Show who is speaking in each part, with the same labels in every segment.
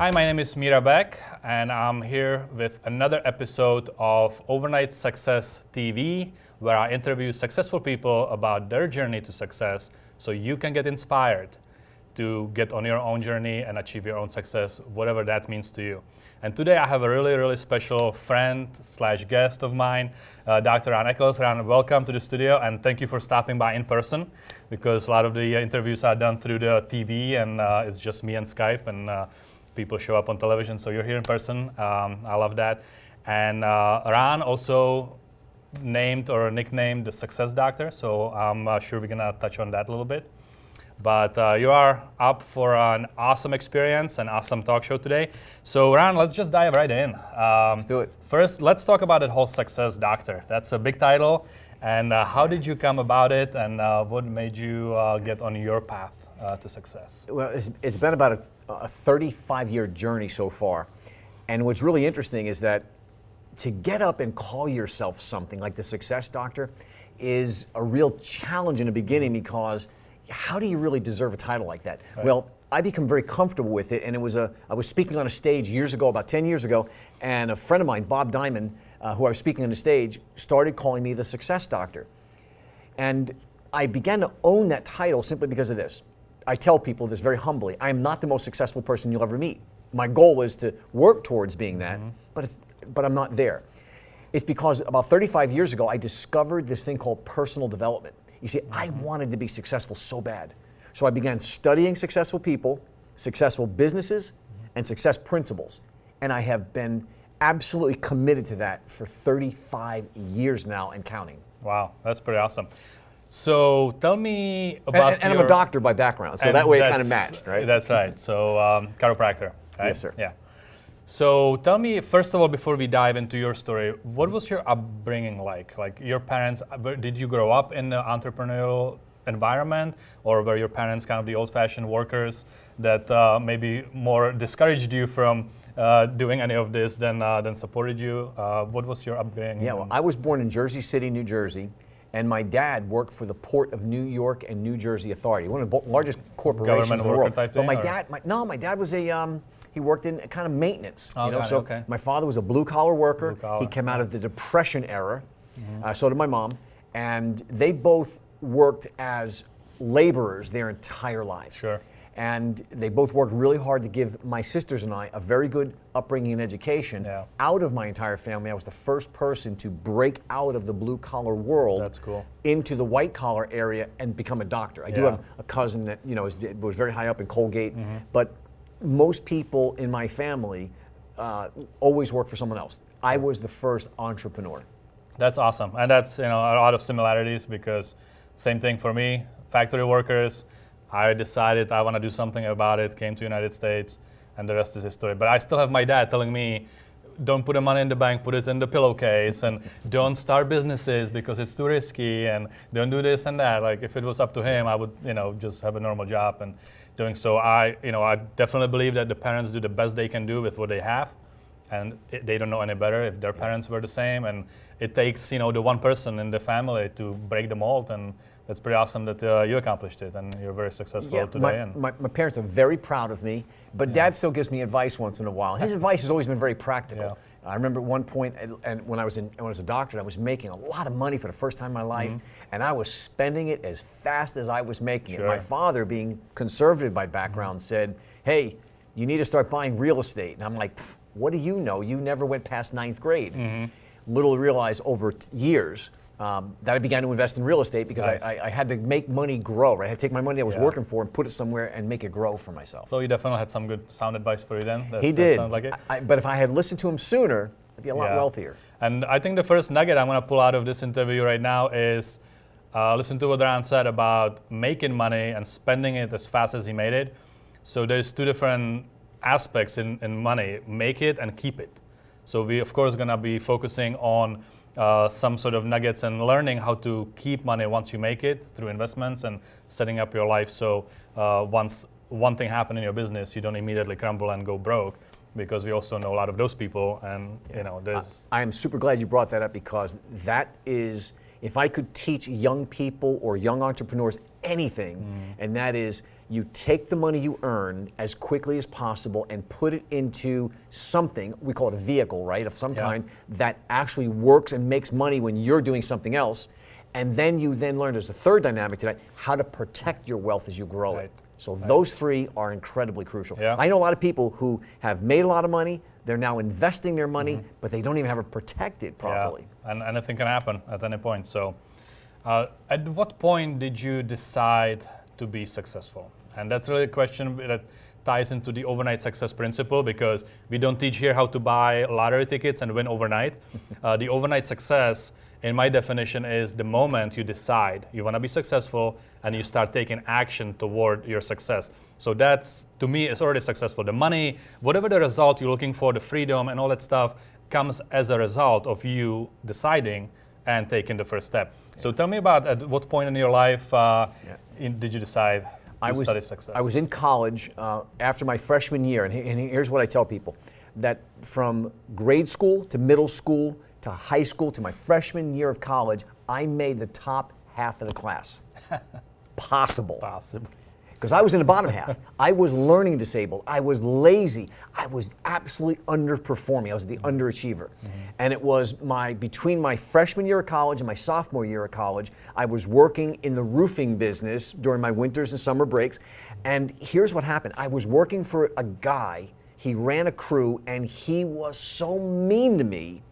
Speaker 1: Hi, my name is Mira Beck, and I'm here with another episode of Overnight Success TV, where I interview successful people about their journey to success so you can get inspired to get on your own journey and achieve your own success, whatever that means to you. And today I have a really special friend / guest of mine, Dr. Ron Eccles. Ron, welcome to the studio, and thank you for stopping by in person, because a lot of the interviews are done through the TV, and it's just me and Skype, and people show up on television, so you're here in person. I love that. And Ron also named or nicknamed the Success Doctor, so I'm sure we're gonna touch on that a little bit. But you are up for an awesome experience, an awesome talk show today. So Ron, let's just dive right in.
Speaker 2: Let's do it.
Speaker 1: First, let's talk about that whole Success Doctor. That's a big title. And how did you come about it, and what made you get on your path to success?
Speaker 2: Well, it's been about a 35-year journey so far. And what's really interesting is that to get up and call yourself something like the Success Doctor is a real challenge in the beginning, because how do you really deserve a title like that? Right. Well, I become very comfortable with it, and I was speaking on a stage years ago, about 10 years ago, and a friend of mine, Bob Diamond, who I was speaking on the stage, started calling me the Success Doctor. And I began to own that title simply because of this. I tell people this very humbly: I am not the most successful person you'll ever meet. My goal is to work towards being that, but I'm not there. It's because about 35 years ago, I discovered this thing called personal development. You see, I wanted to be successful so bad. So I began studying successful people, successful businesses, and success principles. And I have been absolutely committed to that for 35 years now and counting.
Speaker 1: Wow, that's pretty awesome. So tell me about
Speaker 2: and I'm a doctor by background, so that way it kind of matched, right?
Speaker 1: That's right. So chiropractor, right?
Speaker 2: Yes, sir.
Speaker 1: Yeah. So tell me, first of all, before we dive into your story, what was your upbringing like? Like your parents, did you grow up in the entrepreneurial environment, or were your parents kind of the old-fashioned workers that maybe more discouraged you from doing any of this than supported you? What was your upbringing?
Speaker 2: Yeah, well, I was born in Jersey City, New Jersey, and my dad worked for the Port of New York and New Jersey Authority, one of the largest corporations in the world.
Speaker 1: Type
Speaker 2: but
Speaker 1: thing,
Speaker 2: my dad was he worked in kind of maintenance.
Speaker 1: Oh,
Speaker 2: So my father was a blue-collar worker.
Speaker 1: Blue collar.
Speaker 2: He came out of the Depression era. So did my mom, and they both worked as laborers their entire lives.
Speaker 1: Sure.
Speaker 2: And they both worked really hard to give my sisters and I a very good upbringing and education.
Speaker 1: Yeah.
Speaker 2: Out of my entire family, I was the first person to break out of the blue-collar world.
Speaker 1: That's cool.
Speaker 2: Into the white-collar area and become a doctor. I do have a cousin that was very high up in Colgate, but most people in my family always work for someone else. I was the first entrepreneur.
Speaker 1: That's awesome, and that's a lot of similarities, because same thing for me, factory workers. I decided I want to do something about it, came to the United States, and the rest is history. But I still have my dad telling me, don't put the money in the bank, put it in the pillowcase, and don't start businesses because it's too risky, and don't do this and that. Like, if it was up to him, I would, just have a normal job. And doing so, I definitely believe that the parents do the best they can do with what they have, and they don't know any better if their parents were the same. And it takes, the one person in the family to break the mold, and that's pretty awesome that you accomplished it, and you're very successful today.
Speaker 2: My parents are very proud of me, but Dad still gives me advice once in a while. His advice has always been very practical.
Speaker 1: Yeah.
Speaker 2: I remember at one point, and when I was a doctor, I was making a lot of money for the first time in my life, and I was spending it as fast as I was making it. My father, being conservative by background, said, "Hey, you need to start buying real estate." And I'm like, "What do you know? You never went past 9th grade." Little realized over years that I began to invest in real estate, because I had to make money grow. Right? I had to take my money I was working for and put it somewhere and make it grow for myself.
Speaker 1: So he definitely had some good sound advice for you then?
Speaker 2: He did.
Speaker 1: Sounds like it.
Speaker 2: But if I had listened to him sooner, I'd be a lot wealthier.
Speaker 1: And I think the first nugget I'm going to pull out of this interview right now is listen to what Ron said about making money and spending it as fast as he made it. So there's two different aspects in money: make it and keep it. So we, of course, going to be focusing on some sort of nuggets and learning how to keep money once you make it through investments and setting up your life. So once one thing happened in your business, you don't immediately crumble and go broke, because we also know a lot of those people. And there's.
Speaker 2: I am super glad you brought that up, because that is if I could teach young people or young entrepreneurs anything, and that is you take the money you earn as quickly as possible and put it into something, we call it a vehicle, right, of some kind, that actually works and makes money when you're doing something else. And then you then learn, there's a third dynamic to that, how to protect your wealth as you grow it. So those three are incredibly crucial. I know a lot of people who have made a lot of money, they're now investing their money, but they don't even have it protected properly.
Speaker 1: And anything can happen at any point. So at what point did you decide to be successful? And that's really a question that ties into the overnight success principle, because we don't teach here how to buy lottery tickets and win overnight. The overnight success, in my definition, is the moment you decide you want to be successful and you start taking action toward your success. So that's, to me, is already successful. The money, whatever the result you're looking for, the freedom and all that stuff, comes as a result of you deciding and taking the first step. So tell me about at what point in your life did you decide to study success?
Speaker 2: I was in college after my freshman year, and here's what I tell people, that from grade school to middle school to high school to my freshman year of college, I made the top half of the class. Possible. Because I was in the bottom half. I was learning disabled. I was lazy. I was absolutely underperforming. I was the underachiever. And it was between my freshman year of college and my sophomore year of college, I was working in the roofing business during my winters and summer breaks. And here's what happened. I was working for a guy. He ran a crew, and he was so mean to me.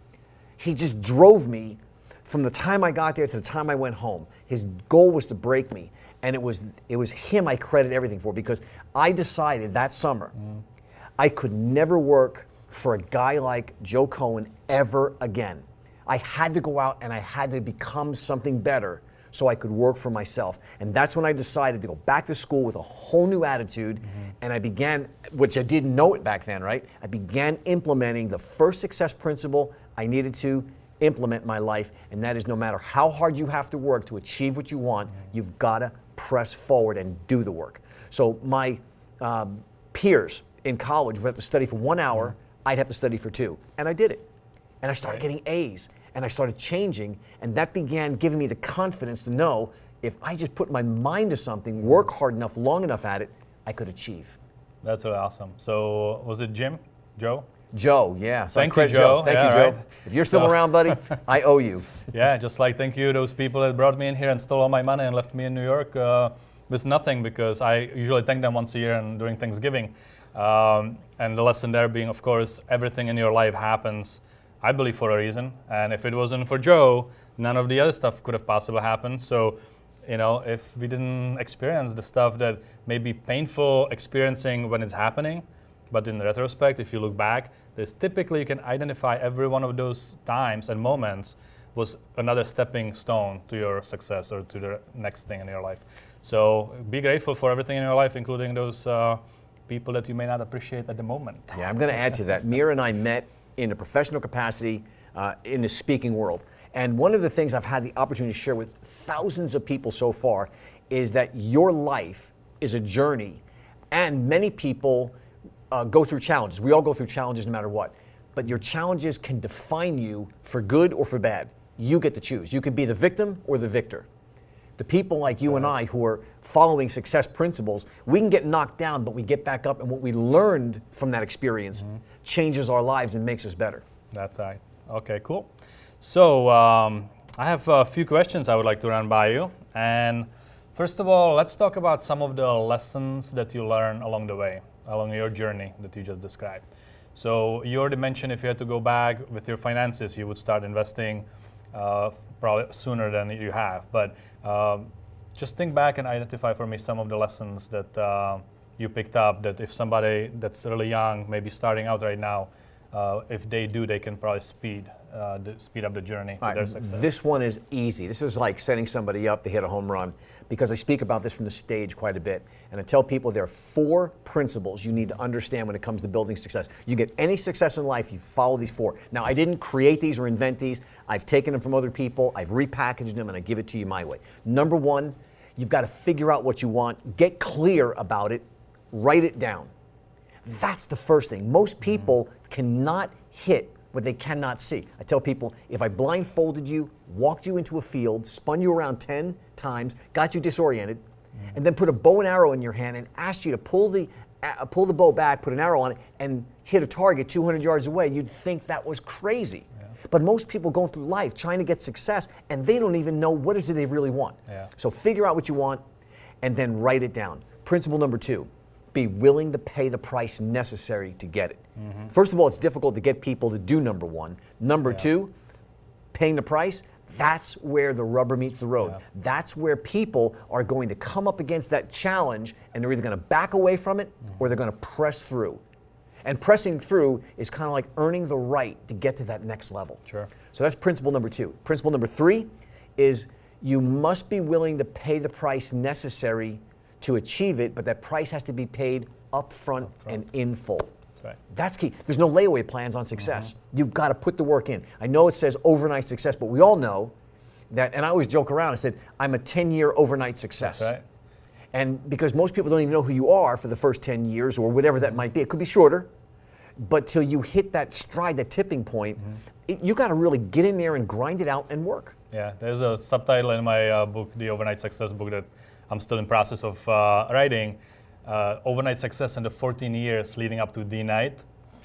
Speaker 2: He just drove me from the time I got there to the time I went home. His goal was to break me. And it was him I credit everything for, because I decided that summer I could never work for a guy like Joe Cohen ever again. I had to go out and I had to become something better so I could work for myself. And that's when I decided to go back to school with a whole new attitude. And I began, which I didn't know it back then, right? I began implementing the first success principle I needed to implement in my life, and that is no matter how hard you have to work to achieve what you want, you've got to press forward and do the work. So my peers in college would have to study for 1 hour, I'd have to study for 2, and I did it. And I started getting A's, and I started changing, and that began giving me the confidence to know if I just put my mind to something, work hard enough, long enough at it, I could achieve.
Speaker 1: That's really awesome. So was it Joe?
Speaker 2: Joe, yeah. So
Speaker 1: thank you, Joe.
Speaker 2: Thank you, Joe. Right. If you're still around, buddy, I owe you.
Speaker 1: Yeah, just like thank you those people that brought me in here and stole all my money and left me in New York with nothing, because I usually thank them once a year and during Thanksgiving. And the lesson there being, of course, everything in your life happens, I believe, for a reason. And if it wasn't for Joe, none of the other stuff could have possibly happened. So, you know, if we didn't experience the stuff that may be painful experiencing when it's happening, but in retrospect, if you look back, there's typically you can identify every one of those times and moments was another stepping stone to your success or to the next thing in your life. So be grateful for everything in your life, including those people that you may not appreciate at the moment.
Speaker 2: Yeah, I'm going to add to that. Mira and I met in a professional capacity in the speaking world. And one of the things I've had the opportunity to share with thousands of people so far is that your life is a journey, and many people go through challenges. We all go through challenges no matter what. But your challenges can define you for good or for bad. You get to choose. You can be the victim or the victor. The people like you and I who are following success principles, we can get knocked down, but we get back up, and what we learned from that experience changes our lives and makes us better.
Speaker 1: That's right. Okay, cool. So I have a few questions I would like to run by you. And first of all, let's talk about some of the lessons that you learn along the way, along your journey that you just described. So you already mentioned if you had to go back with your finances, you would start investing probably sooner than you have. But just think back and identify for me some of the lessons that you picked up, that if somebody that's really young, maybe starting out right now, if they do, they can probably speed up the journey to their success.
Speaker 2: This one is easy. This is like setting somebody up to hit a home run, because I speak about this from the stage quite a bit. And I tell people there are 4 principles you need to understand when it comes to building success. You get any success in life, you follow these 4. Now, I didn't create these or invent these. I've taken them from other people. I've repackaged them, and I give it to you my way. Number 1, you've got to figure out what you want. Get clear about it. Write it down. That's the first thing. Most people cannot hit what they cannot see. I tell people, if I blindfolded you, walked you into a field, spun you around 10 times, got you disoriented, and then put a bow and arrow in your hand and asked you to pull the bow back, put an arrow on it, and hit a target 200 yards away, you'd think that was crazy. Yeah. But most people go through life trying to get success, and they don't even know what is it they really want. Yeah. So figure out what you want, and then write it down. Principle number 2, be willing to pay the price necessary to get it. First of all, it's difficult to get people to do number 1. Number 2, paying the price, that's where the rubber meets the road. Yeah. That's where people are going to come up against that challenge, and they're either going to back away from it or they're going to press through. And pressing through is kind of like earning the right to get to that next level. Sure. So that's principle number 2. Principle number 3 is you must be willing to pay the price necessary to achieve it, but that price has to be paid upfront and in full. That's right. That's key. There's no layaway plans on success. You've got to put the work in. I know it says overnight success, but we all know that, and I always joke around, I said, I'm a 10-year overnight success. That's right. And because most people don't even know who you are for the first 10 years or whatever that might be. It could be shorter, but till you hit that stride, that tipping point, you got to really get in there and grind it out and work.
Speaker 1: Yeah, there's a subtitle in my book, the Overnight Success book, that I'm still in process of writing. Overnight success in the 14 years leading up to the night.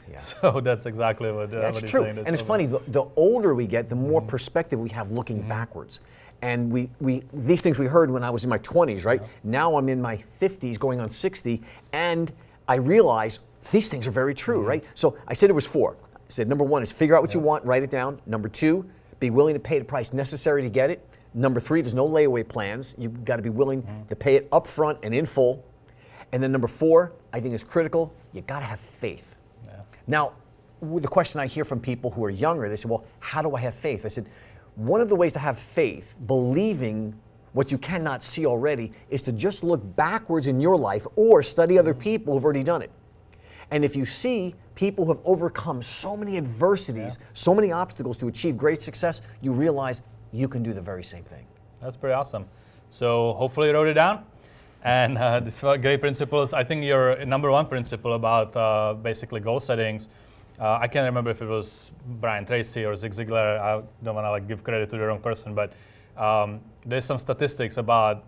Speaker 1: Yeah. So that's exactly what
Speaker 2: that's
Speaker 1: he's
Speaker 2: true.
Speaker 1: saying.
Speaker 2: And it's funny, the older we get, the more perspective we have looking backwards. And we these things we heard when I was in my 20s, right? Yeah. Now I'm in my 50s, going on 60, and I realize these things are very true, right? So I said it was 4. I said number 1 is figure out what you want, write it down. Number 2, be willing to pay the price necessary to get it. Number 3, there's no layaway plans. You've got to be willing to pay it up front and in full. And then number 4, I think is critical, you got to have faith. Yeah. Now, the question I hear from people who are younger, they say, well, how do I have faith? I said, one of the ways to have faith, believing what you cannot see already, is to just look backwards in your life or study other people who've already done it. And if you see people who have overcome so many adversities, so many obstacles to achieve great success, you realize you can do the very same thing.
Speaker 1: That's pretty awesome. So hopefully you wrote it down. And these are great principles. I think your number 1 principle about basically goal settings, I can't remember if it was Brian Tracy or Zig Ziglar. I don't want to give credit to the wrong person, but there's some statistics about,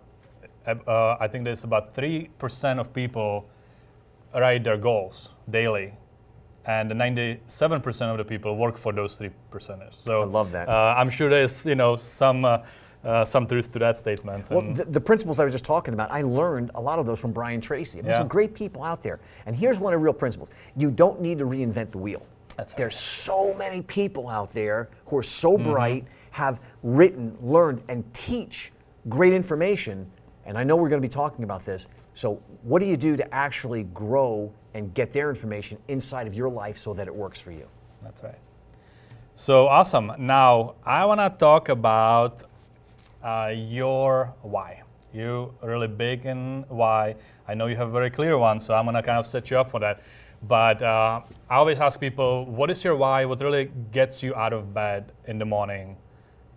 Speaker 1: I think there's about 3% of people write their goals daily. And the 97% of the people work for those 3%. So
Speaker 2: I love that.
Speaker 1: I'm sure there's some truth to that statement.
Speaker 2: Well, the principles I was just talking about, I learned a lot of those from Brian Tracy. There's some great people out there. And here's one of the real principles. You don't need to reinvent the wheel. That's right. There's so many people out there who are so bright, have written, learned, and teach great information. And I know we're going to be talking about this. So what do you do to actually grow and get their information inside of your life so that it works for you?
Speaker 1: That's right. So awesome. Now, I want to talk about your why. You're really big in why. I know you have a very clear one, so I'm going to kind of set you up for that. But I always ask people, what is your why? What really gets you out of bed in the morning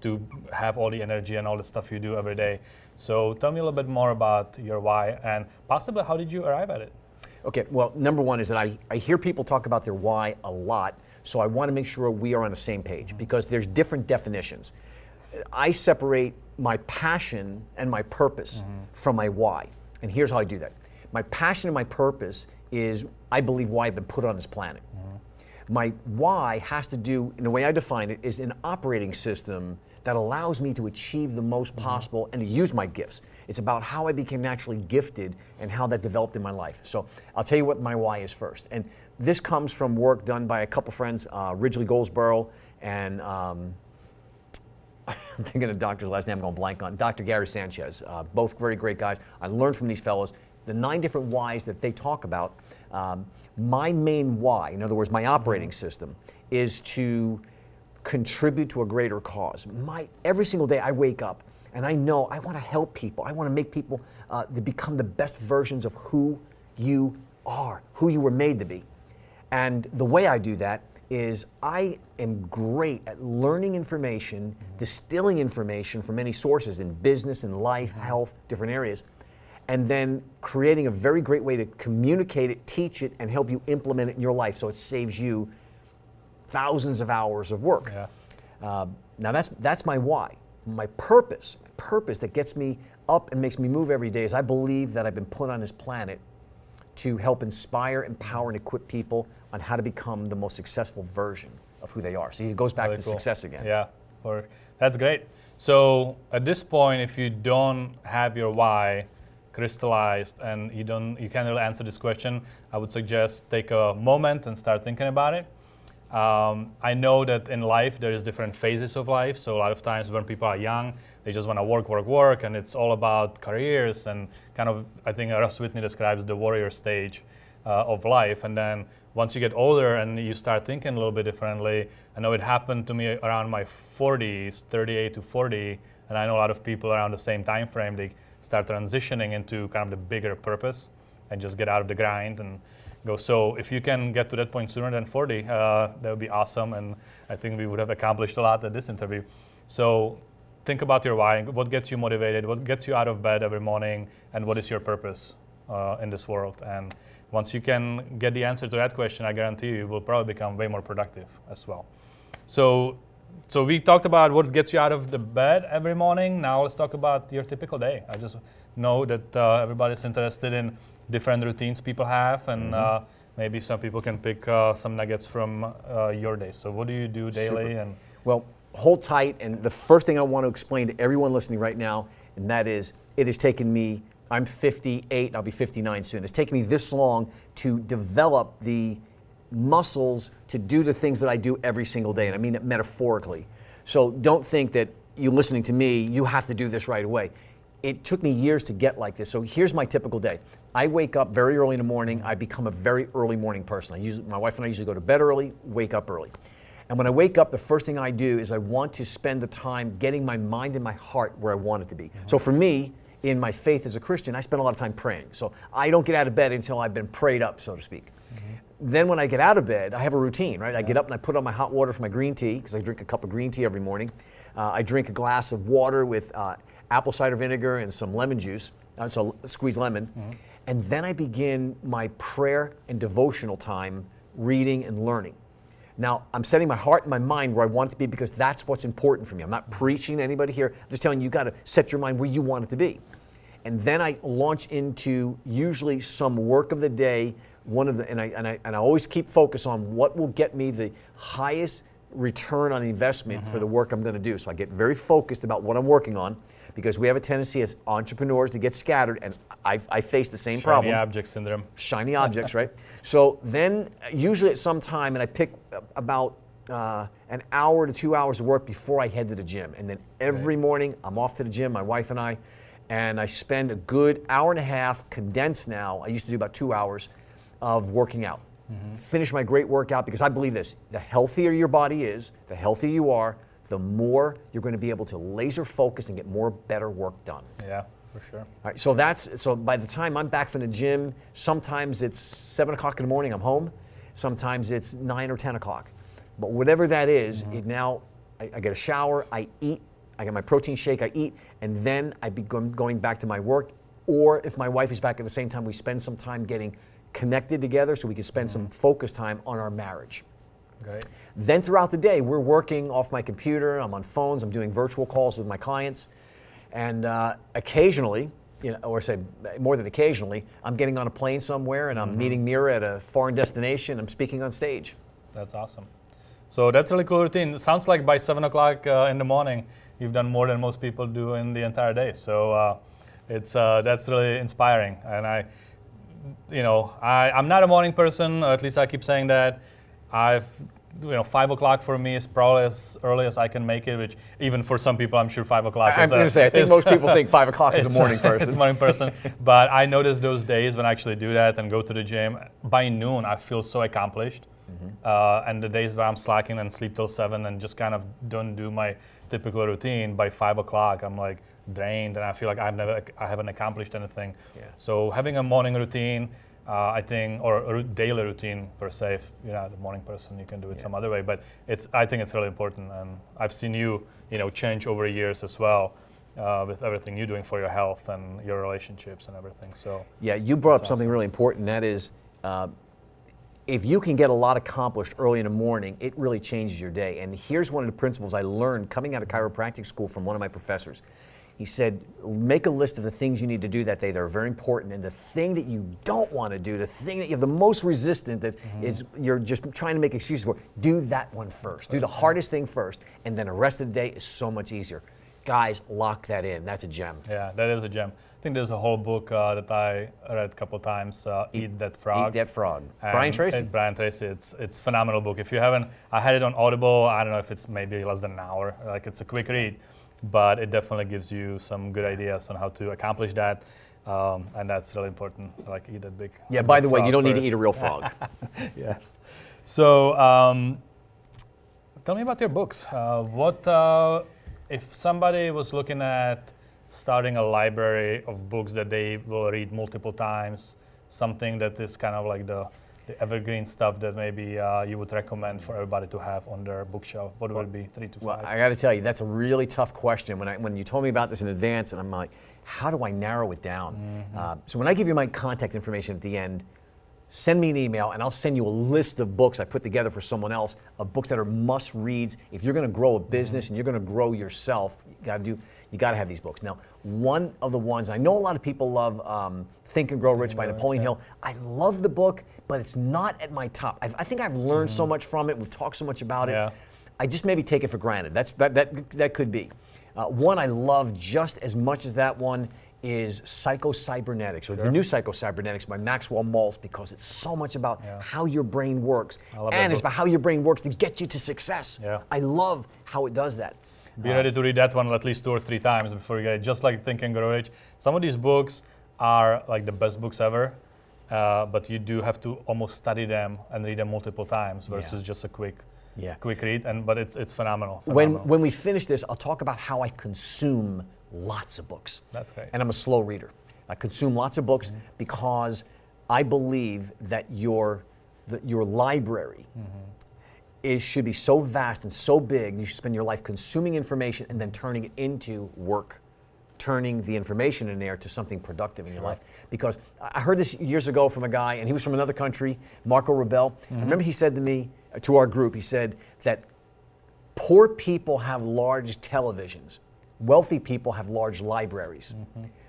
Speaker 1: to have all the energy and all the stuff you do every day? So tell me a little bit more about your why, and possibly how did you arrive at it?
Speaker 2: Okay, well, number 1 is that I hear people talk about their why a lot, so I want to make sure we are on the same page because there's different definitions. I separate my passion and my purpose from my why. And here's how I do that. My passion and my purpose is, I believe, why I've been put on this planet. My why has to do, in the way I define it, is an operating system that allows me to achieve the most possible and to use my gifts. It's about how I became naturally gifted and how that developed in my life. So I'll tell you what my why is first. And this comes from work done by a couple friends, Ridgely Goldsboro and I'm thinking of the doctor's last name I'm going blank on, Dr. Gary Sanchez. Both very great guys. I learned from these fellows the 9 different whys that they talk about. My main why, in other words, my operating system, is to contribute to a greater cause. Every single day I wake up and I know I want to help people. I want to make people to become the best versions of who you are, who you were made to be. And the way I do that is I am great at learning information, distilling information from many sources in business, in life, health, different areas, and then creating a very great way to communicate it, teach it, and help you implement it in your life so it saves you thousands of hours of work.
Speaker 1: Yeah.
Speaker 2: Now that's my why. My purpose that gets me up and makes me move every day is I believe that I've been put on this planet to help inspire, empower, and equip people on how to become the most successful version of who they are. So it goes back
Speaker 1: Really
Speaker 2: to
Speaker 1: cool.
Speaker 2: success again.
Speaker 1: Yeah, that's great. So at this point, if you don't have your why crystallized and you can't really answer this question, I would suggest take a moment and start thinking about it. I know that in life there is different phases of life. So a lot of times when people are young, they just want to work, and it's all about careers and kind of, I think Russ Whitney describes the warrior stage of life. And then once you get older and you start thinking a little bit differently, I know it happened to me around my 40s, 38 to 40, and I know a lot of people around the same time frame, they start transitioning into kind of the bigger purpose and just get out of the grind and go. So if you can get to that point sooner than 40, that would be awesome, and I think we would have accomplished a lot at this interview. So think about your why, what gets you motivated, what gets you out of bed every morning, and what is your purpose in this world. And once you can get the answer to that question, I guarantee you will probably become way more productive as well. So we talked about what gets you out of the bed every morning. Now let's talk about your typical day. I just know that everybody's interested in different routines people have, and maybe some people can pick some nuggets from your day. So what do you do daily?
Speaker 2: Super. Well, hold tight, and the first thing I want to explain to everyone listening right now, and that is, it has taken me, I'm 58, I'll be 59 soon. It's taken me this long to develop the muscles to do the things that I do every single day, and I mean it metaphorically. So don't think that you listening to me, you have to do this right away. It took me years to get like this. So here's my typical day. I wake up very early in the morning. I become a very early morning person. My wife and I usually go to bed early, wake up early. And when I wake up, the first thing I do is I want to spend the time getting my mind and my heart where I want it to be. So for me, in my faith as a Christian, I spend a lot of time praying. So I don't get out of bed until I've been prayed up, so to speak. Then when I get out of bed, I have a routine, right? I get up and I put on my hot water for my green tea, because I drink a cup of green tea every morning. I drink a glass of water with apple cider vinegar and some lemon juice, so squeeze lemon. And then I begin my prayer and devotional time, reading and learning. Now, I'm setting my heart and my mind where I want it to be, because that's what's important for me. I'm not preaching to anybody here. I'm just telling you, you got to set your mind where you want it to be. And then I launch into usually some work of the day. And I always keep focus on what will get me the highest return on investment for the work I'm going to do. So I get very focused about what I'm working on, because we have a tendency as entrepreneurs to get scattered, and I face the same problem.
Speaker 1: Shiny object syndrome.
Speaker 2: Shiny objects, right? So then usually at some time, and I pick about an hour to 2 hours of work before I head to the gym. And then every morning I'm off to the gym, my wife and I spend a good hour and a half, condensed now. I used to do about 2 hours of working out. Finish my great workout, because I believe this: the healthier your body is, the healthier you are, the more you're going to be able to laser focus and get more better work done.
Speaker 1: Yeah, for sure.
Speaker 2: All right, so by the time I'm back from the gym, sometimes it's 7 o'clock in the morning, I'm home. Sometimes it's 9 or 10 o'clock. But whatever that is, I get a shower, I eat, I get my protein shake, I eat, and then I begin going back to my work. Or if my wife is back at the same time, we spend some time getting connected together so we can spend some focus time on our marriage.
Speaker 1: Great.
Speaker 2: Then throughout the day, we're working off my computer, I'm on phones, I'm doing virtual calls with my clients, and occasionally, or say more than occasionally, I'm getting on a plane somewhere and I'm meeting Mira at a foreign destination, I'm speaking on stage.
Speaker 1: That's awesome. So that's a really cool routine. It sounds like by 7 o'clock in the morning, you've done more than most people do in the entire day. So that's really inspiring. And I'm not a morning person, or at least I keep saying that. 5 o'clock for me is probably as early as I can make it, which even for some people, I'm sure 5 o'clock
Speaker 2: I'm going to say, I think most people think 5 o'clock is a morning person.
Speaker 1: It's a morning person. But I notice those days when I actually do that and go to the gym, by noon, I feel so accomplished. And the days where I'm slacking and sleep till 7 and just kind of don't do my typical routine, by 5 o'clock, I'm like drained and I feel like I haven't accomplished anything.
Speaker 2: Yeah.
Speaker 1: So having a morning routine, I think, or a daily routine per se, if you're not a morning person, you can do it some other way. But I think it's really important, and I've seen you, change over years as well, with everything you're doing for your health and your relationships and everything. So
Speaker 2: yeah, you brought up something really important. That is, if you can get a lot accomplished early in the morning, it really changes your day. And here's one of the principles I learned coming out of chiropractic school from one of my professors. He said, make a list of the things you need to do that day that are very important, and the thing that you don't want to do, the thing that you have the most resistant, that is you're just trying to make excuses for, do that one first. Do the hardest thing first, and then the rest of the day is so much easier. Guys, lock that in. That's a gem.
Speaker 1: Yeah, that is a gem. I think there's a whole book that I read a couple times, Eat That Frog.
Speaker 2: Eat That Frog.
Speaker 1: And
Speaker 2: Brian Tracy.
Speaker 1: Brian Tracy. It's a phenomenal book. If you haven't, I had it on Audible. I don't know if it's maybe less than an hour. Like, it's a quick read, but it definitely gives you some good ideas on how to accomplish that. And that's really important. Like, eat that big.
Speaker 2: Yeah, by the way, you don't need
Speaker 1: first.
Speaker 2: to eat a real frog.
Speaker 1: Yes. So, tell me about your books. If somebody was looking at starting a library of books that they will read multiple times, something that is kind of like the evergreen stuff that maybe you would recommend for everybody to have on their bookshelf, what would it be, 3 to 5?
Speaker 2: Well, I got to tell you, that's a really tough question. When you told me about this in advance, and I'm like, how do I narrow it down? So when I give you my contact information at the end, send me an email and I'll send you a list of books I put together for someone else, of books that are must reads. If you're going to grow a business and you're going to grow yourself, you got to have these books. Now, one of the ones, I know a lot of people love Think and Grow Rich by Napoleon Hill. I love the book, but it's not at my top. I think I've learned so much from it. We've talked so much about it. I just maybe take it for granted. That could be. One I love just as much as that one is Psycho-Cybernetics, or the new Psycho-Cybernetics by Maxwell Maltz, because it's so much about how your brain works. And it's about how your brain works to get you to success. I love how it does that.
Speaker 1: Be ready to read that one at least 2 or 3 times before you get it. Just like Think and Grow Rich. Some of these books are like the best books ever, but you do have to almost study them and read them multiple times versus just a quick read. But it's phenomenal.
Speaker 2: When we finish this, I'll talk about how I consume lots of books.
Speaker 1: That's great.
Speaker 2: And I'm a slow reader. I consume lots of books because I believe that your library should be so vast and so big, you should spend your life consuming information and then turning it into work, turning the information in there to something productive in your life. Because I heard this years ago from a guy, and he was from another country, Marco Rebel. I remember he said to me, to our group, he said that poor people have large televisions. Wealthy people have large libraries.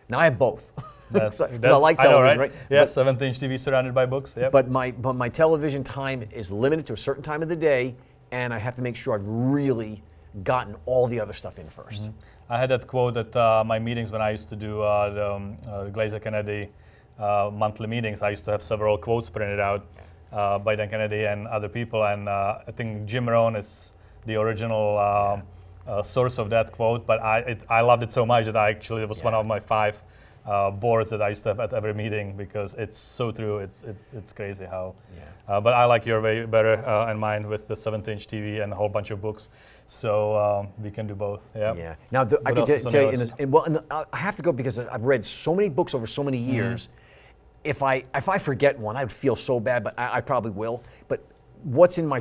Speaker 2: Now I have both. Because I like television, right?
Speaker 1: Yeah, 17-inch TV surrounded by books. Yep.
Speaker 2: But my television time is limited to a certain time of the day, and I have to make sure I've really gotten all the other stuff in first.
Speaker 1: I had that quote at my meetings when I used to do the Glazer Kennedy monthly meetings. I used to have several quotes printed out by Dan Kennedy and other people, and I think Jim Rohn is the original source of that quote, but I loved it so much that it was one of my 5 boards that I used to have at every meeting, because it's so true. It's crazy how. But I like your way better in mind with the 17-inch TV and a whole bunch of books, so we can do both. Yeah.
Speaker 2: Now I can tell you, I have to go because I've read so many books over so many years. If I forget one, I'd feel so bad, but I probably will. But what's in my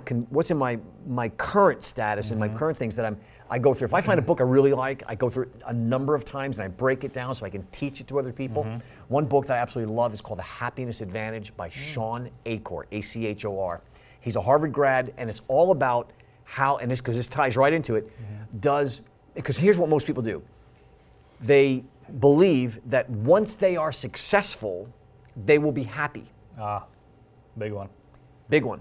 Speaker 2: current status and my current things that I go through. If I find a book I really like, I go through it a number of times and I break it down so I can teach it to other people. One book that I absolutely love is called The Happiness Advantage by Sean Achor, A-C-H-O-R. He's a Harvard grad, and it's all about how, and because this ties right into it, because here's what most people do. They believe that once they are successful, they will be happy.
Speaker 1: Big one.
Speaker 2: Big one.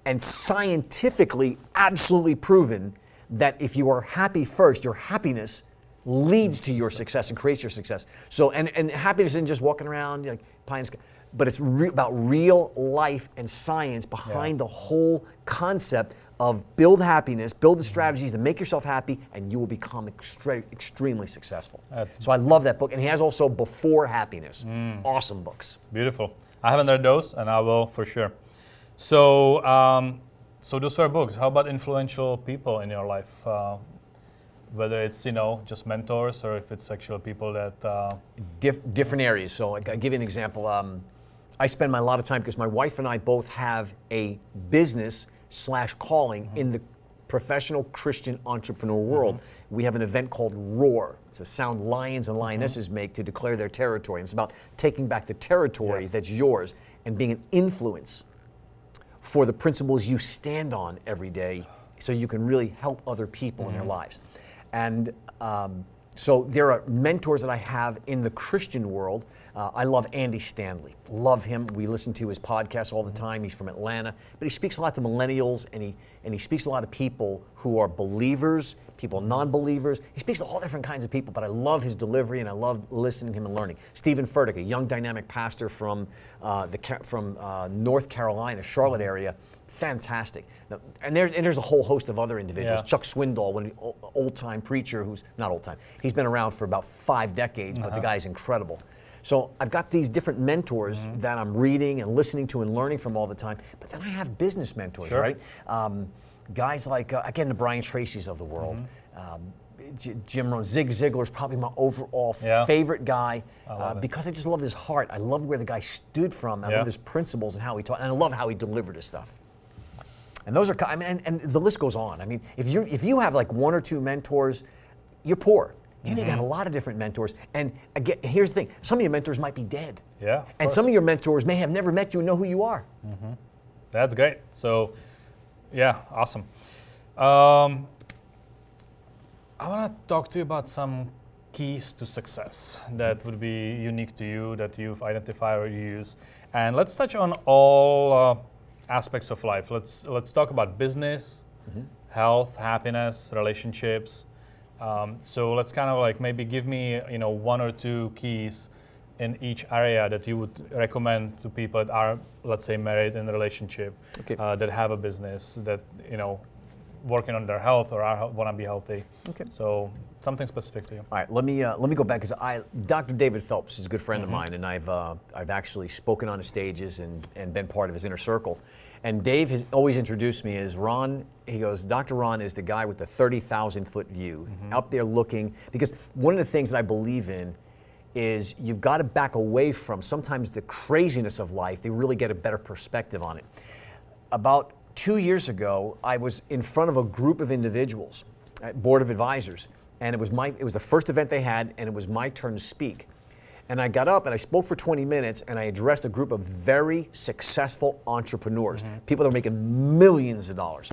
Speaker 2: And scientifically, absolutely proven that if you are happy first, your happiness leads to your success and creates your success. So, and happiness isn't just walking around like pie in the sky, but it's about real life and science behind the whole concept of build happiness, build the strategies to make yourself happy, and you will become extremely successful. So I love that book. And he has also Before Happiness. Awesome books.
Speaker 1: Beautiful. I haven't read those, and I will for sure. So, so those were books. How about influential people in your life? Whether it's, just mentors, or if it's actual people that...
Speaker 2: Different areas. So I'll give you an example. I spend a lot of time, because my wife and I both have a business/calling in the professional Christian entrepreneur world. We have an event called Roar. It's a sound lions and lionesses make to declare their territory. And it's about taking back the territory that's yours and being an influence for the principles you stand on every day so you can really help other people in their lives. And so there are mentors that I have in the Christian world. I love Andy Stanley. Love him. We listen to his podcast all the time. He's from Atlanta. But he speaks a lot to millennials, and he speaks to a lot of people who are believers, people non-believers. He speaks to all different kinds of people, but I love his delivery, and I love listening to him and learning. Stephen Furtick, a young dynamic pastor from North Carolina, Charlotte area. Fantastic. Now, and there's a whole host of other individuals.
Speaker 1: Yeah.
Speaker 2: Chuck Swindoll, old-time preacher who's not old-time. He's been around for about 5 decades, but the guy's incredible. So I've got these different mentors that I'm reading and listening to and learning from all the time. But then I have business mentors,
Speaker 1: Sure.
Speaker 2: right? Guys like, again, the Brian Tracy's of the world. Jim Rohn, Zig Ziglar's probably my overall favorite guy because I just love his heart. I love where the guy stood from. I love his principles and how he taught, and I love how he delivered his stuff. And those are, I mean, and the list goes on. I mean, if you have like 1 or 2 mentors, you're poor. You need to have a lot of different mentors. And again, here's the thing: some of your mentors might be dead.
Speaker 1: Yeah.
Speaker 2: And some of your mentors may have never met you and know who you are.
Speaker 1: That's great. So, yeah, awesome. I want to talk to you about some keys to success that would be unique to you, that you've identified or you use. And let's touch on all aspects of life. Let's talk about business, health, happiness, relationships. So let's kind of like maybe give me 1 or 2 keys in each area that you would recommend to people that are, let's say, married in a relationship, that have a business, that working on their health or want to be healthy. Okay. So something specific to you.
Speaker 2: All right, let me go back, because Dr. David Phelps is a good friend of mine, and I've actually spoken on his stages and been part of his inner circle. And Dave has always introduced me as Ron. He goes, Dr. Ron is the guy with the 30,000-foot view, up there looking, because one of the things that I believe in is you've got to back away from sometimes the craziness of life. They really get a better perspective on it. About 2 years ago, I was in front of a group of individuals at Board of Advisors, and it was the first event they had, and it was my turn to speak. And I got up and I spoke for 20 minutes, and I addressed a group of very successful entrepreneurs, people that are making millions of dollars.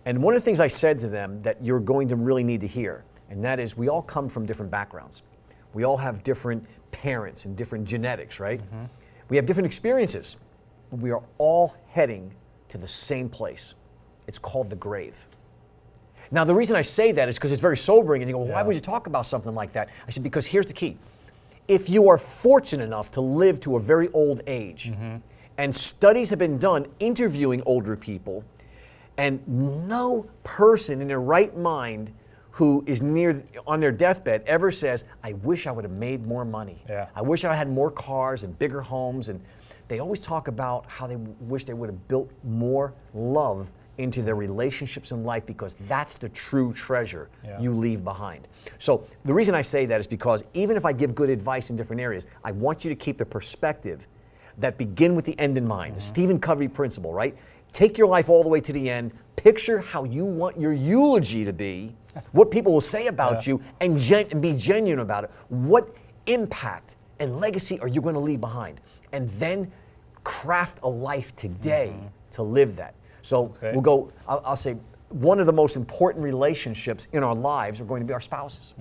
Speaker 2: And one of the things I said to them that you're going to really need to hear, and that is, we all come from different backgrounds. We all have different parents and different genetics, right? We have different experiences, but we are all heading to the same place. It's called the grave. Now, the reason I say that is because it's very sobering, and you go, well, why would you talk about something like that? I said, because here's the key. If you are fortunate enough to live to a very old age, and studies have been done interviewing older people, and no person in their right mind who is on their deathbed ever says, I wish I would have made more money.
Speaker 1: Yeah.
Speaker 2: I wish I had more cars and bigger homes. And they always talk about how they wish they would have built more love into their relationships in life, because that's the true treasure you leave behind. So the reason I say that is because even if I give good advice in different areas, I want you to keep the perspective that begin with the end in mind. The Stephen Covey principle, right? Take your life all the way to the end. Picture how you want your eulogy to be, what people will say about you, and be genuine about it. What impact and legacy are you going to leave behind? And then craft a life today to live that. So we'll go, I'll say, one of the most important relationships in our lives are going to be our spouses.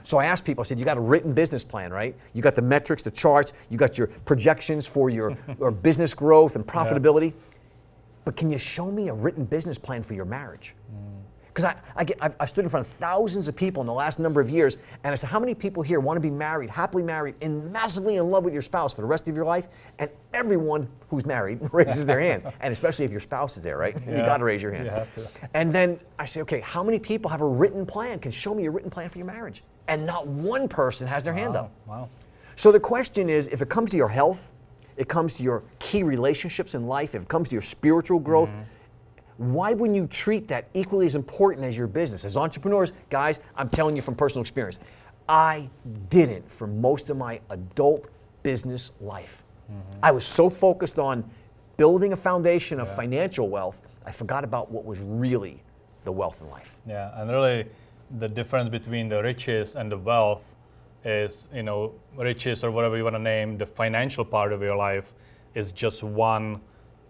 Speaker 2: So I asked people, I said, you got a written business plan, right? You got the metrics, the charts, you got your projections for your business growth and profitability. But can you show me a written business plan for your marriage? Because I've stood in front of thousands of people in the last number of years, and I said, how many people here want to be married, happily married, and massively in love with your spouse for the rest of your life? And everyone who's married raises their hand, and especially if your spouse is there, right? You got to raise your hand.
Speaker 1: You have to.
Speaker 2: And then I say, okay, how many people have a written plan, can show me a written plan for your marriage? And not one person has their hand up.
Speaker 1: Wow.
Speaker 2: So the question is, if it comes to your health, it comes to your key relationships in life, if it comes to your spiritual growth, why wouldn't you treat that equally as important as your business? As entrepreneurs, guys, I'm telling you from personal experience, I didn't for most of my adult business life. I was so focused on building a foundation of financial wealth, I forgot about what was really the wealth in life.
Speaker 1: Yeah, and really the difference between the riches and the wealth is, riches or whatever you want to name, the financial part of your life is just one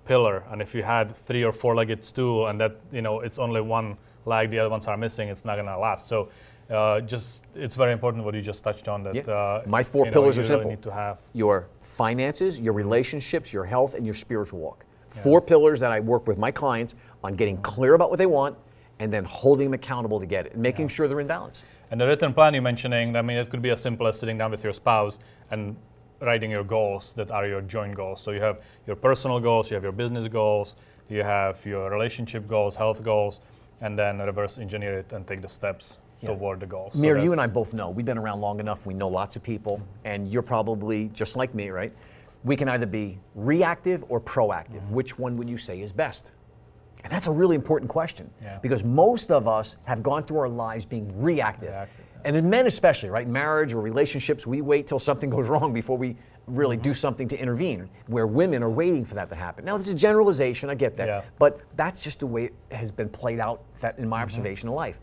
Speaker 1: pillar, and if you had 3 or 4-legged stool and that, it's only one leg, the other ones are missing, it's not gonna last. So it's very important what you just touched on, that
Speaker 2: my 4 pillars are
Speaker 1: really
Speaker 2: simple.
Speaker 1: need to have
Speaker 2: Your finances, your relationships, your health, and your spiritual walk. 4 pillars that I work with my clients on getting clear about what they want and then holding them accountable to get it and making sure they're in balance.
Speaker 1: And the written plan you're mentioning, I mean, it could be as simple as sitting down with your spouse and writing your goals that are your joint goals. So you have your personal goals, you have your business goals, you have your relationship goals, health goals, and then reverse engineer it and take the steps toward the goals.
Speaker 2: Mir, you and I both know, we've been around long enough, we know lots of people, and you're probably just like me, right? We can either be reactive or proactive. Which one would you say is best? And that's a really important question, because most of us have gone through our lives being reactive. And in men especially, right? Marriage or relationships, we wait till something goes wrong before we really do something to intervene, where women are waiting for that to happen. Now, this is a generalization, I get that, but that's just the way it has been played out in my observation of life.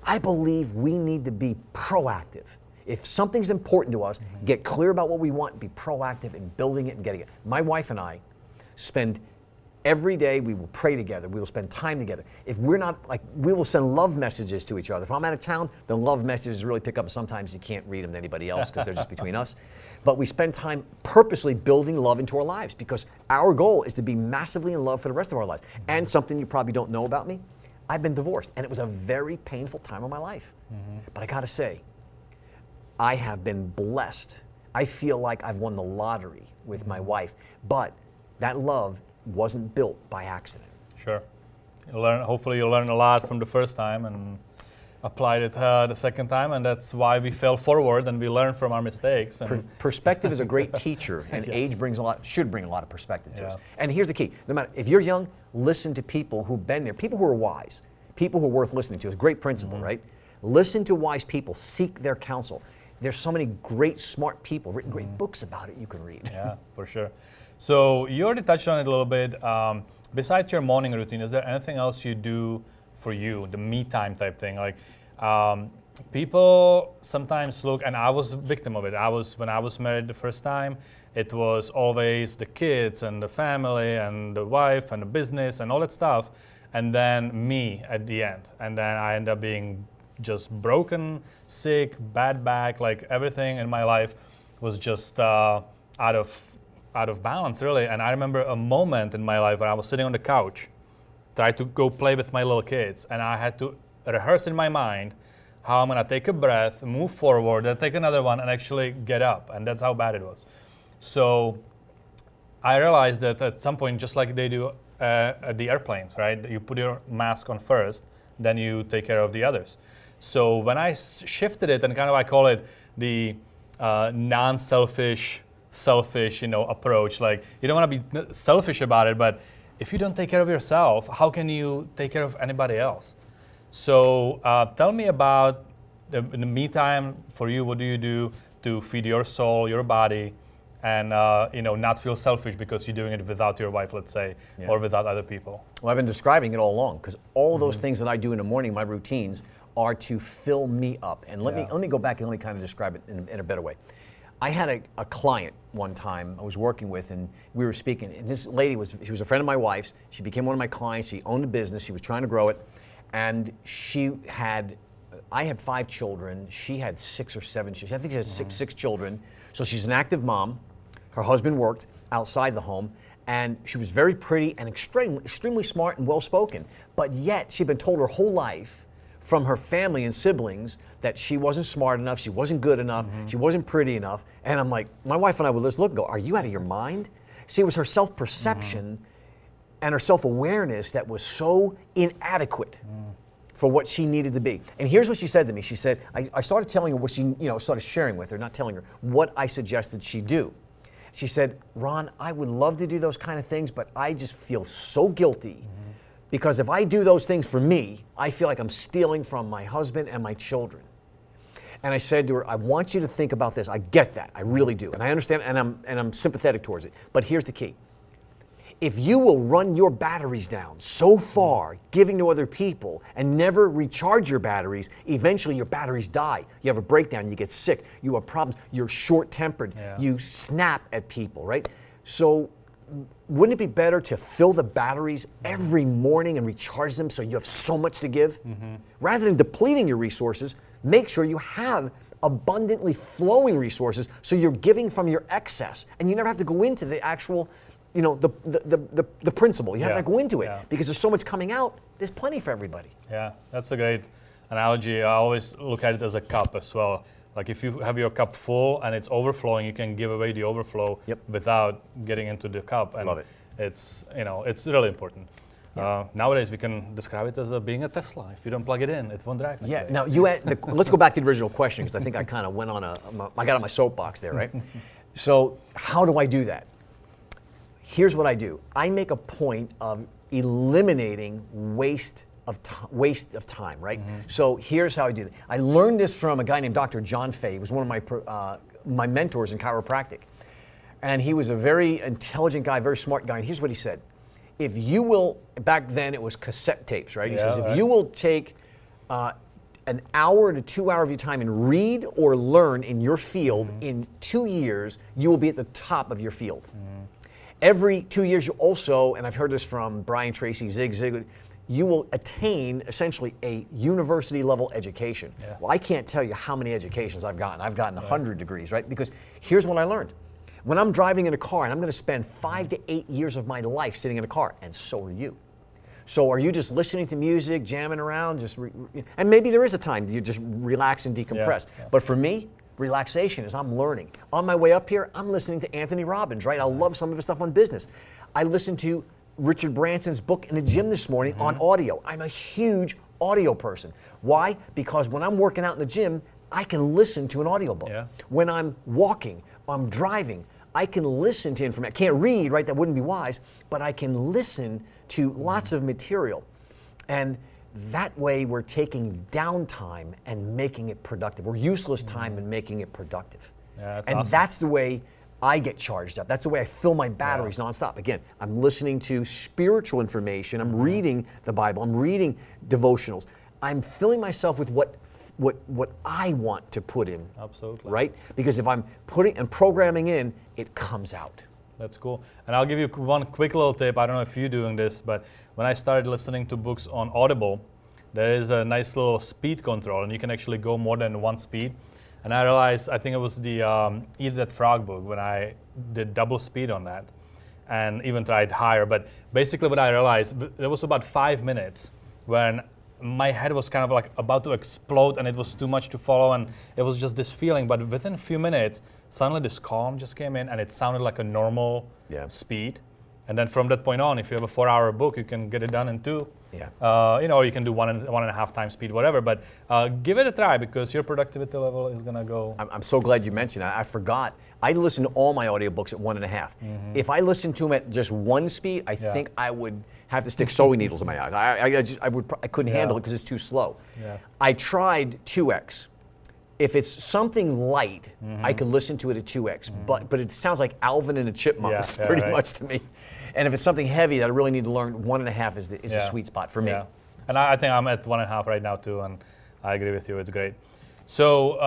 Speaker 2: I believe we need to be proactive. If something's important to us, get clear about what we want, be proactive in building it and getting it. My wife and I spend every day, we will pray together, we will spend time together. If we're not, we will send love messages to each other. If I'm out of town, the love messages really pick up. Sometimes you can't read them to anybody else because they're just between us. But we spend time purposely building love into our lives, because our goal is to be massively in love for the rest of our lives. And something you probably don't know about me, I've been divorced, and it was a very painful time of my life. But I gotta say, I have been blessed. I feel like I've won the lottery with my wife, but that love wasn't built by accident.
Speaker 1: Sure. Hopefully you'll learn a lot from the first time and applied it the second time, and that's why we fail forward and we learn from our mistakes. And
Speaker 2: perspective is a great teacher, and age should bring a lot of perspective to us. And here's the key: no matter if you're young, listen to people who've been there, people who are wise, people who are worth listening to. It's a great principle, right? Listen to wise people, seek their counsel. There's so many great, smart people, written great books about it you can read.
Speaker 1: Yeah, for sure. So you already touched on it a little bit. Besides your morning routine, is there anything else you do for you, the me time type thing? Like people sometimes look, and I was a victim of it. When I was married the first time, it was always the kids and the family and the wife and the business and all that stuff, and then me at the end. And then I end up being just broken, sick, bad back, like everything in my life was just out of balance, really. And I remember a moment in my life where I was sitting on the couch, tried to go play with my little kids, and I had to rehearse in my mind how I'm gonna take a breath, move forward, then take another one, and actually get up. And that's how bad it was. So I realized that at some point, just like they do at the airplanes, right? You put your mask on first, then you take care of the others. So when I shifted it, and kind of I call it the non-selfish, selfish, approach. Like, you don't want to be selfish about it, but if you don't take care of yourself, how can you take care of anybody else? So tell me about the me time for you. What do you do to feed your soul, your body, and not feel selfish because you're doing it without your wife, let's say, or without other people?
Speaker 2: Well, I've been describing it all along, because all of those things that I do in the morning, my routines, are to fill me up. And let me go back and let me kind of describe it in a better way. I had a client one time I was working with, and we were speaking, and this lady she was a friend of my wife's. She became one of my clients. She owned a business. She was trying to grow it, and I had 5 children. She had 6 or 7 children. I think she had six children. So she's an active mom. Her husband worked outside the home, and she was very pretty and extremely smart and well-spoken. But yet she'd been told her whole life from her family and siblings that she wasn't smart enough, she wasn't good enough, she wasn't pretty enough. And I'm like, my wife and I would just look and go, are you out of your mind? See, it was her self-perception and her self-awareness that was so inadequate for what she needed to be. And here's what she said to me. She said, I started telling her what she, started sharing with her, not telling her, what I suggested she do. She said, Ron, I would love to do those kind of things, but I just feel so guilty. Because if I do those things for me, I feel like I'm stealing from my husband and my children. And I said to her, I want you to think about this. I get that, I really do. And I understand, and I'm sympathetic towards it. But here's the key. If you will run your batteries down so far, giving to other people, and never recharge your batteries, eventually your batteries die. You have a breakdown, you get sick, you have problems, you're short-tempered, you snap at people, right? So wouldn't it be better to fill the batteries every morning and recharge them so you have so much to give? Rather than depleting your resources, make sure you have abundantly flowing resources so you're giving from your excess. And you never have to go into the actual, the principle. You have to go into it because there's so much coming out, there's plenty for everybody.
Speaker 1: Yeah, that's a great analogy. I always look at it as a cup as well. Like if you have your cup full and it's overflowing, you can give away the overflow without getting into the cup. And
Speaker 2: love it.
Speaker 1: It's really important. Nowadays we can describe it as being a Tesla. If you don't plug it in, it won't drive.
Speaker 2: Yeah. Now let's go back to the original question because I think I kind of went on I got on my soapbox there, right? So how do I do that? Here's what I do. I make a point of eliminating waste of time, right? So here's how I do it. I learned this from a guy named Dr. John Fay. He was one of my mentors in chiropractic. And he was a very intelligent guy, very smart guy. And here's what he said. If you will, back then it was cassette tapes, right? He says, if you will take an hour to 2 hours of your time and read or learn in your field in 2 years, you will be at the top of your field. Every 2 years, you also, and I've heard this from Brian Tracy, Zig Ziglar, you will attain essentially a university level education. Well, I can't tell you how many educations I've gotten. I've gotten 100 degrees, right? Because here's what I learned. When I'm driving in a car, and I'm going to spend 5 to 8 years of my life sitting in a car, and so are you. So are you just listening to music, jamming around, and maybe there is a time you just relax and decompress. But for me, relaxation is I'm learning. On my way up here, I'm listening to Anthony Robbins, right? I love some of his stuff on business. I listened to Richard Branson's book in the gym this morning on audio. I'm a huge audio person. Why? Because when I'm working out in the gym, I can listen to an audiobook. When I'm walking, I'm driving, I can listen to information. I can't read, right? That wouldn't be wise, but I can listen to lots of material. And that way we're taking downtime and making it productive. Or useless time and making it productive.
Speaker 1: That's
Speaker 2: and
Speaker 1: awesome.
Speaker 2: That's the way I get charged up. That's the way I fill my batteries nonstop. Again, I'm listening to spiritual information. I'm reading the Bible. I'm reading devotionals. I'm filling myself with what I want to put in.
Speaker 1: Absolutely.
Speaker 2: Right? Because if I'm putting and programming in, it comes out.
Speaker 1: That's cool. And I'll give you one quick little tip. I don't know if you're doing this, but when I started listening to books on Audible, there is a nice little speed control, and you can actually go more than one speed. And I realized, I think it was the Eat That Frog book when I did double speed on that and even tried higher. But basically what I realized, there was about 5 minutes when my head was kind of like about to explode and it was too much to follow and it was just this feeling. But within a few minutes, suddenly this calm just came in and it sounded like a normal speed. And then from that point on, if you have a 4-hour book, you can get it done in 2. Or you can do 1.5 times speed, whatever. But give it a try because your productivity level is going to go.
Speaker 2: I'm so glad you mentioned that. I forgot. I listen to all my audiobooks at 1.5. If I listened to them at just 1 speed, I think I would have to stick sewing needles in my eyes. I couldn't handle it because it's too slow. I tried 2x. If it's something light, I could listen to it at 2x. But it sounds like Alvin and the Chipmunks pretty much to me. And if it's something heavy that I really need to learn, 1.5 is the sweet spot for me.
Speaker 1: And I think I'm at 1.5 right now too, and I agree with you. It's great. So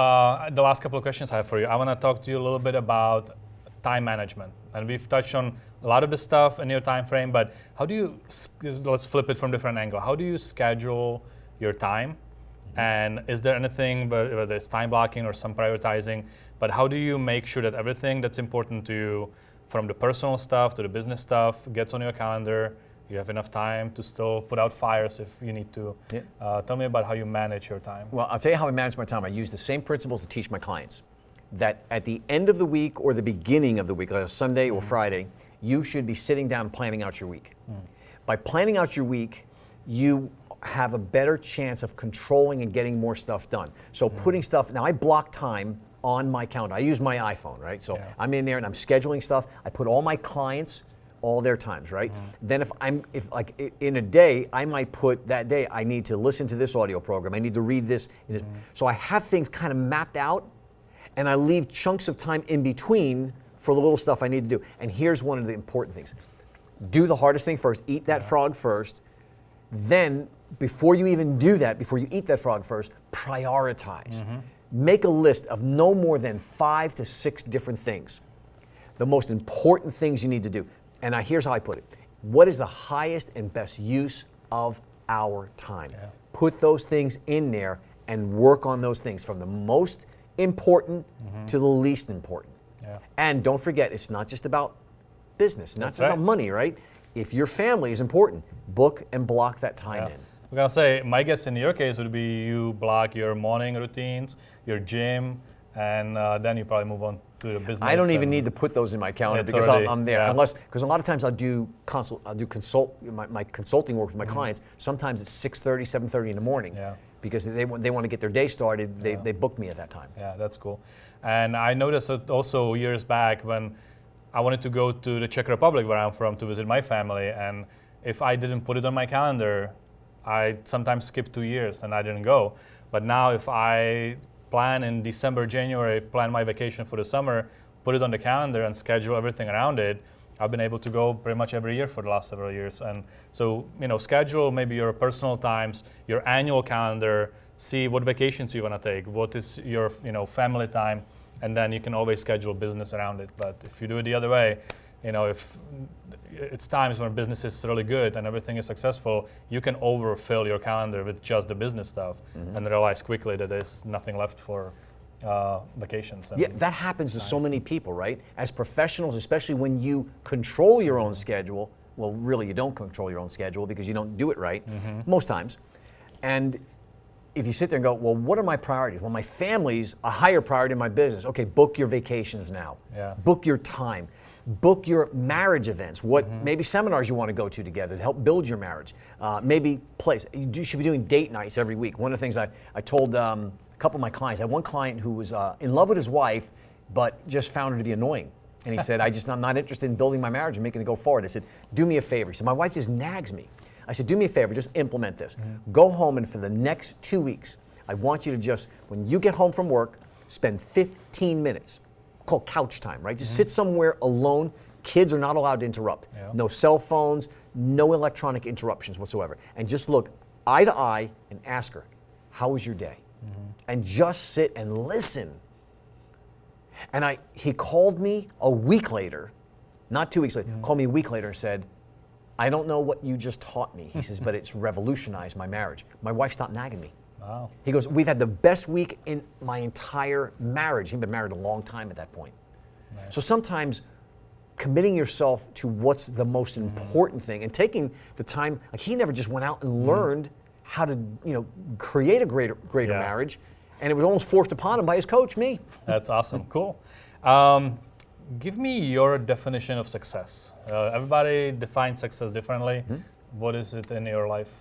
Speaker 1: the last couple of questions I have for you. I want to talk to you a little bit about time management, and we've touched on a lot of the stuff in your time frame. But how do you? Let's flip it from a different angle. How do you schedule your time? And is there anything, whether it's time blocking or some prioritizing, but how do you make sure that everything that's important to you, from the personal stuff to the business stuff, gets on your calendar? You have enough time to still put out fires if you need to. Tell me about how you manage your time.
Speaker 2: Well, I'll tell you how I manage my time. I use the same principles to teach my clients. That at the end of the week or the beginning of the week, like a Sunday or Friday, you should be sitting down planning out your week. By planning out your week, you have a better chance of controlling and getting more stuff done. So putting stuff, now I block time on my calendar. I use my iPhone, right? So I'm in there and I'm scheduling stuff. I put all my clients, all their times, right? Then if like in a day, I might put that day, I need to listen to this audio program. I need to read this. So I have things kind of mapped out and I leave chunks of time in between for the little stuff I need to do. And here's one of the important things. Do the hardest thing first, eat that frog first. Then before you even do that, before you eat that frog first, prioritize. Make a list of no more than 5 to 6 different things. The most important things you need to do. And here's how I put it. What is the highest and best use of our time?
Speaker 1: Yeah.
Speaker 2: Put those things in there and work on those things from the most important to the least important.
Speaker 1: Yeah.
Speaker 2: And don't forget, it's not just about business, not
Speaker 1: That's
Speaker 2: just about
Speaker 1: right.
Speaker 2: money, right? If your family is important, book and block that time
Speaker 1: Yeah.
Speaker 2: in.
Speaker 1: We're gonna say, my guess in your case would be you block your morning routines, your gym, and then you probably move on to the business.
Speaker 2: I don't even
Speaker 1: and-
Speaker 2: need to put those in my calendar
Speaker 1: It's
Speaker 2: because
Speaker 1: already-
Speaker 2: I'm there.
Speaker 1: yeah.
Speaker 2: Unless, because a lot of times I'll do my consulting work with my clients. Sometimes it's 6:30, 7:30 in the morning.
Speaker 1: Yeah.
Speaker 2: Because they want to get their day started. They book me at that time.
Speaker 1: Yeah, that's cool. And I noticed that also years back when I wanted to go to the Czech Republic, where I'm from, to visit my family, and if I didn't put it on my calendar, I sometimes skipped 2 years and I didn't go. But now if I plan in December, January, plan my vacation for the summer, put it on the calendar and schedule everything around it, I've been able to go pretty much every year for the last several years. And so, schedule maybe your personal times, your annual calendar, see what vacations you want to take, what is your, family time, and then you can always schedule business around it. But if you do it the other way, if it's times when business is really good and everything is successful, you can overfill your calendar with just the business stuff and realize quickly that there's nothing left for vacations. And
Speaker 2: Yeah, that happens to so many people, right? As professionals, especially when you control your own schedule. Well, really, you don't control your own schedule because you don't do it right most times. And if you sit there and go, well, what are my priorities? Well, my family's a higher priority than my business. Okay, book your vacations now.
Speaker 1: Yeah.
Speaker 2: Book your time. Book your marriage events. What maybe seminars you want to go to together to help build your marriage. Maybe place. You should be doing date nights every week. One of the things I told a couple of my clients. I had one client who was in love with his wife, but just found her to be annoying. And he said, I'm not interested in building my marriage and making it go forward. I said, do me a favor. He said, my wife just nags me. I said, do me a favor, just implement this. Go home and for the next 2 weeks, I want you to just, when you get home from work, spend 15 minutes, called couch time, right? Just sit somewhere alone. Kids are not allowed to interrupt.
Speaker 1: Yeah.
Speaker 2: No cell phones, no electronic interruptions whatsoever. And just look eye to eye and ask her, how was your day? And just sit and listen. And he called me a week later, not 2 weeks later, called me a week later and said, I don't know what you just taught me. He says, but it's revolutionized my marriage. My wife stopped nagging me.
Speaker 1: wow.
Speaker 2: He goes, we've had the best week in my entire marriage. He'd been married a long time at that point.
Speaker 1: Nice.
Speaker 2: So sometimes committing yourself to what's the most important thing and taking the time, like he never just went out and learned how to, create a greater
Speaker 1: Yeah.
Speaker 2: marriage. And it was almost forced upon him by his coach, me.
Speaker 1: That's awesome. Cool. Give me your definition of success. Everybody defines success differently. What is it in your life?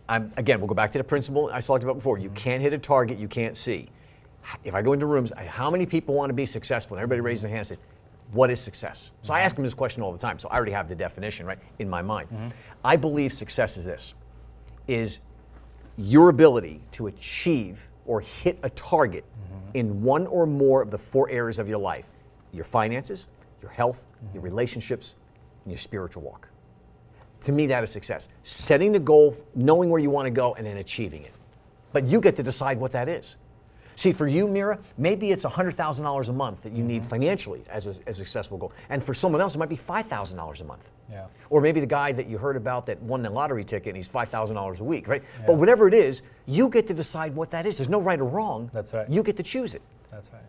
Speaker 2: Again, we'll go back to the principle I talked about before. You can't hit a target you can't see. If I go into rooms, how many people want to be successful? And everybody raises their hand and says, what is success? So I ask them this question all the time. So I already have the definition, right, in my mind. I believe success is this, is your ability to achieve or hit a target in one or more of the 4 areas of your life. Your finances, your health, your relationships, and your spiritual walk. To me, that is success. Setting the goal, knowing where you want to go, and then achieving it. But you get to decide what that is. See, for you, Mira, maybe it's $100,000 a month that you need financially as a successful goal. And for someone else, it might be $5,000 a month.
Speaker 1: Yeah.
Speaker 2: Or maybe the guy that you heard about that won the lottery ticket and he's $5,000 a week, right? Yeah. But whatever it is, you get to decide what that is. There's no right or wrong.
Speaker 1: That's right.
Speaker 2: You get to choose it.
Speaker 1: That's right.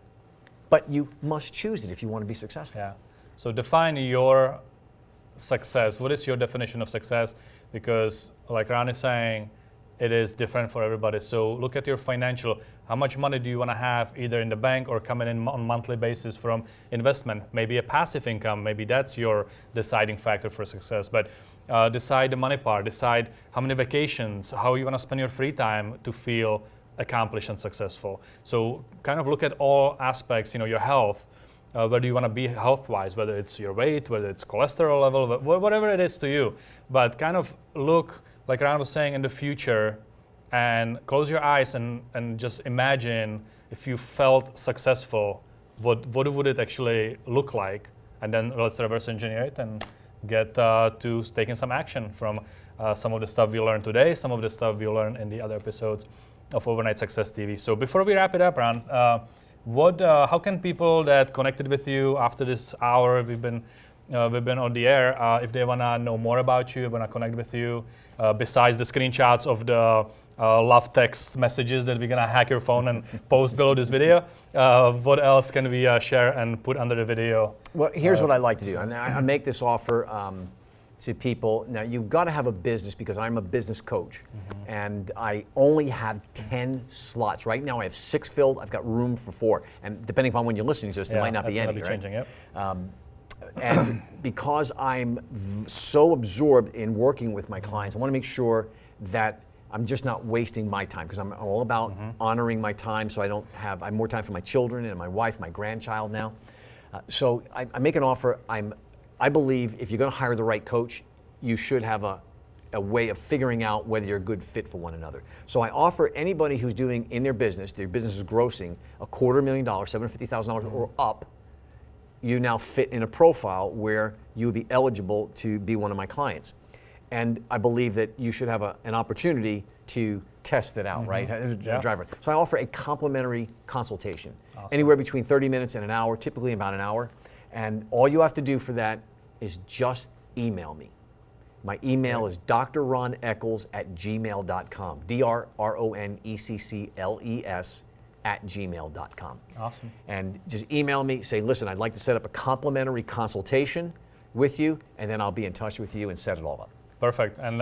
Speaker 2: But you must choose it if you want to be successful.
Speaker 1: Yeah. So define your success. What is your definition of success? Because like Ron is saying, it is different for everybody. So look at your financial. How much money do you want to have either in the bank or coming in on a monthly basis from investment? Maybe a passive income. Maybe that's your deciding factor for success. But decide the money part. Decide how many vacations, how you want to spend your free time to feel accomplished and successful. So kind of look at all aspects, your health, where do you want to be health-wise, whether it's your weight, whether it's cholesterol level, whatever it is to you. But kind of look, like Ron was saying, in the future and close your eyes and just imagine if you felt successful, what would it actually look like? And then let's reverse engineer it and get to taking some action from some of the stuff we learned today, some of the stuff we learned in the other episodes of Overnight Success TV. So before we wrap it up, Ron, how can people that connected with you after this hour we've been we've been on the air. If they want to know more about you, want to connect with you, besides the screenshots of the love text messages that we're going to hack your phone and post below this video, what else can we share and put under the video?
Speaker 2: Well, here's what I like to do. I make this offer to people. Now, you've got to have a business because I'm a business coach. And I only have 10 slots. Right now I have 6 filled. I've got room for 4. And depending upon when you're listening to this, there might not be any,
Speaker 1: be changing,
Speaker 2: right?
Speaker 1: Yep.
Speaker 2: And because I'm so absorbed in working with my clients, I want to make sure that I'm just not wasting my time, because I'm all about honoring my time, so I have more time for my children and my wife, my grandchild now. So I make an offer. I believe if you're going to hire the right coach, you should have a way of figuring out whether you're a good fit for one another. So I offer anybody who's doing in their business is grossing $250,000, $750,000 or up, you now fit in a profile where you would be eligible to be one of my clients. And I believe that you should have an opportunity to test it out, right? Driver. So I offer a complimentary consultation, anywhere between 30 minutes and an hour, typically about an hour. And all you have to do for that is just email me. My email is drroneccles@gmail.com, DRRONECCLES@gmail.com.
Speaker 1: Awesome.
Speaker 2: And just email me, say, listen, I'd like to set up a complimentary consultation with you, and then I'll be in touch with you and set it all up.
Speaker 1: Perfect. And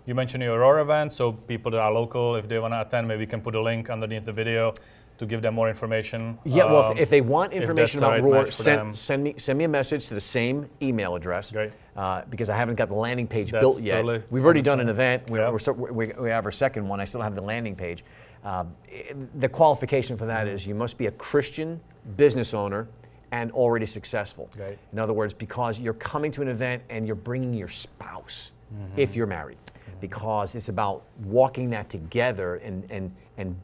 Speaker 1: you mentioned your Aurora event, so people that are local, if they want to attend, maybe we can put a link underneath the video to give them more information.
Speaker 2: Yeah, well, if they want information about Roar,
Speaker 1: send
Speaker 2: me a message to the same email address.
Speaker 1: Great.
Speaker 2: Because I haven't got the landing page built yet.
Speaker 1: Totally
Speaker 2: We've already done an event. We have our second one. I still have the landing page. The qualification for that is you must be a Christian business owner and already successful.
Speaker 1: Great.
Speaker 2: In other words, because you're coming to an event and you're bringing your spouse, if you're married. Because it's about walking that together and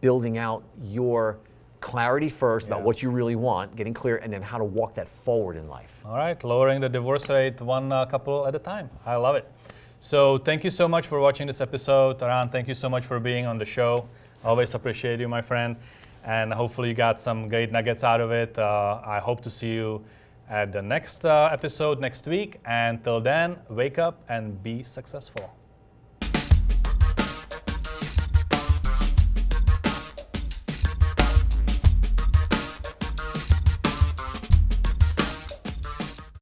Speaker 2: building out your clarity first about what you really want, getting clear, and then how to walk that forward in life.
Speaker 1: All right, lowering the divorce rate one couple at a time. I love it. So thank you so much for watching this episode. Ron, thank you so much for being on the show. Always appreciate you, my friend. And hopefully you got some great nuggets out of it. I hope to see you at the next episode next week. And till then, wake up and be successful.